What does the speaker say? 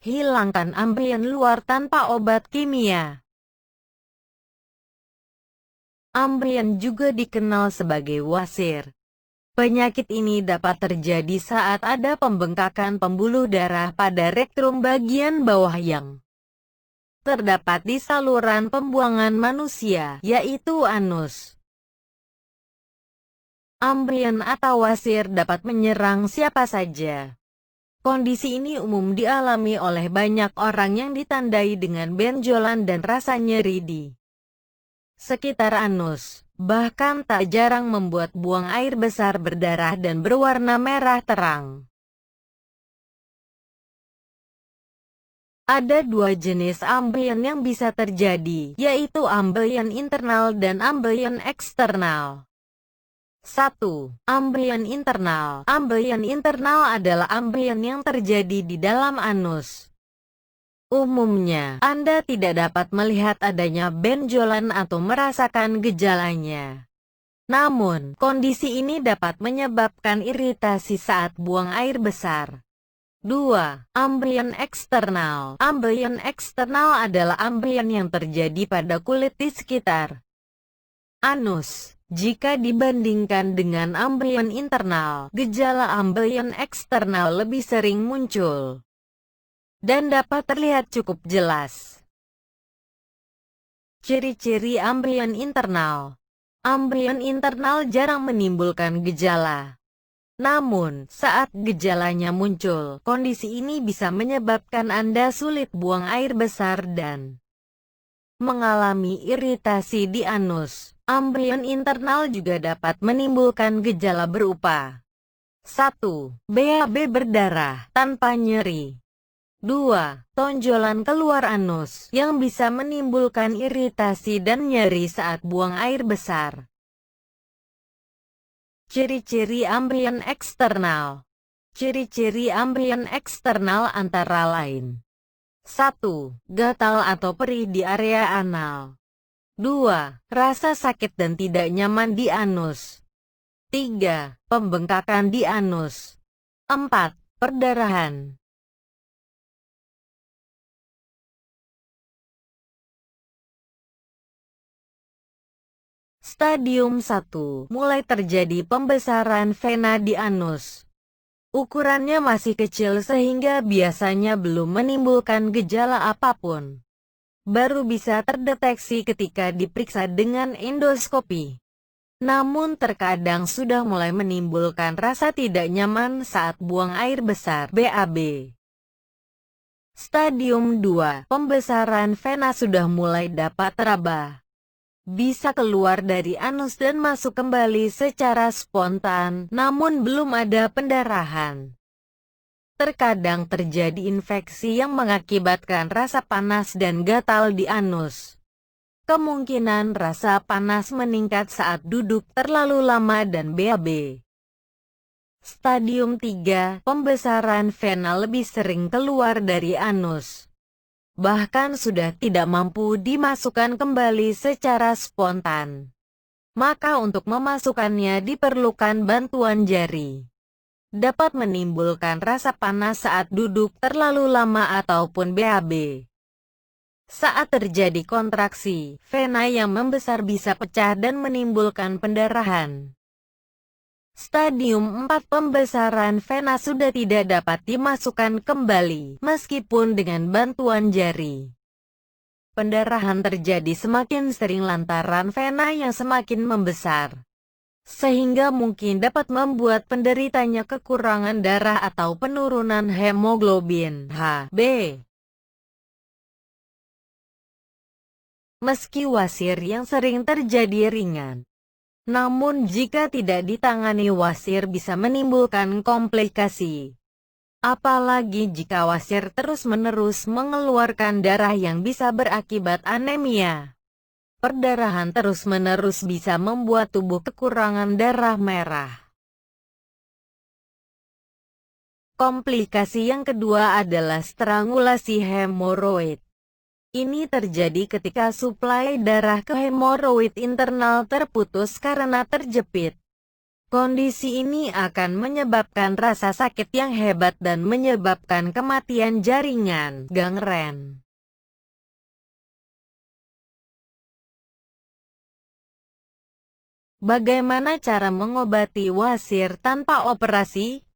Hilangkan ambien luar tanpa obat kimia. Ambien juga dikenal sebagai wasir. Penyakit ini dapat terjadi saat ada pembengkakan pembuluh darah pada rektum bagian bawah yang terdapat di saluran pembuangan manusia, yaitu anus. Ambien atau wasir dapat menyerang siapa saja. Kondisi ini umum dialami oleh banyak orang yang ditandai dengan benjolan dan rasa nyeri di sekitar anus, bahkan tak jarang membuat buang air besar berdarah dan berwarna merah terang. Ada dua jenis ambien yang bisa terjadi, yaitu ambien internal dan ambien eksternal. 1. Ambien internal. Ambien internal adalah ambien yang terjadi di dalam anus. Umumnya, Anda tidak dapat melihat adanya benjolan atau merasakan gejalanya. Namun, kondisi ini dapat menyebabkan iritasi saat buang air besar. 2. Ambien eksternal. Ambien eksternal adalah ambien yang terjadi pada kulit di sekitar anus. Jika dibandingkan dengan ambien internal, gejala ambien eksternal lebih sering muncul dan dapat terlihat cukup jelas. Ciri-ciri ambien internal. Ambien internal jarang menimbulkan gejala. Namun, saat gejalanya muncul, kondisi ini bisa menyebabkan Anda sulit buang air besar dan mengalami iritasi di anus. Ambien internal juga dapat menimbulkan gejala berupa 1. BAB berdarah tanpa nyeri. 2. Tonjolan keluar anus, yang bisa menimbulkan iritasi dan nyeri saat buang air besar. Ciri-ciri ambien eksternal. Ciri-ciri ambien eksternal antara lain. 1. Gatal atau perih di area anal. 2. Rasa sakit dan tidak nyaman di anus. 3. Pembengkakan di anus. 4. Perdarahan. Stadium 1. Mulai terjadi pembesaran vena di anus. Ukurannya masih kecil sehingga biasanya belum menimbulkan gejala apapun. Baru bisa terdeteksi ketika diperiksa dengan endoskopi. Namun terkadang sudah mulai menimbulkan rasa tidak nyaman saat buang air besar (BAB). Stadium 2. Pembesaran vena sudah mulai dapat teraba. Bisa keluar dari anus dan masuk kembali secara spontan, namun belum ada pendarahan. Terkadang terjadi infeksi yang mengakibatkan rasa panas dan gatal di anus. Kemungkinan rasa panas meningkat saat duduk terlalu lama dan BAB. Stadium 3. Pembesaran vena lebih sering keluar dari anus. Bahkan sudah tidak mampu dimasukkan kembali secara spontan. Maka untuk memasukkannya diperlukan bantuan jari. Dapat menimbulkan rasa panas saat duduk terlalu lama ataupun BAB. Saat terjadi kontraksi, vena yang membesar bisa pecah dan menimbulkan pendarahan. Stadium 4. Pembesaran vena sudah tidak dapat dimasukkan kembali, meskipun dengan bantuan jari. Pendarahan terjadi semakin sering lantaran vena yang semakin membesar, sehingga mungkin dapat membuat penderitanya kekurangan darah atau penurunan hemoglobin Hb. Meski wasir yang sering terjadi ringan, namun jika tidak ditangani wasir bisa menimbulkan komplikasi. Apalagi jika wasir terus-menerus mengeluarkan darah yang bisa berakibat anemia. Perdarahan terus-menerus bisa membuat tubuh kekurangan darah merah. Komplikasi yang kedua adalah strangulasi hemoroid. Ini terjadi ketika suplai darah ke hemoroid internal terputus karena terjepit. Kondisi ini akan menyebabkan rasa sakit yang hebat dan menyebabkan kematian jaringan gangren. Bagaimana cara mengobati wasir tanpa operasi?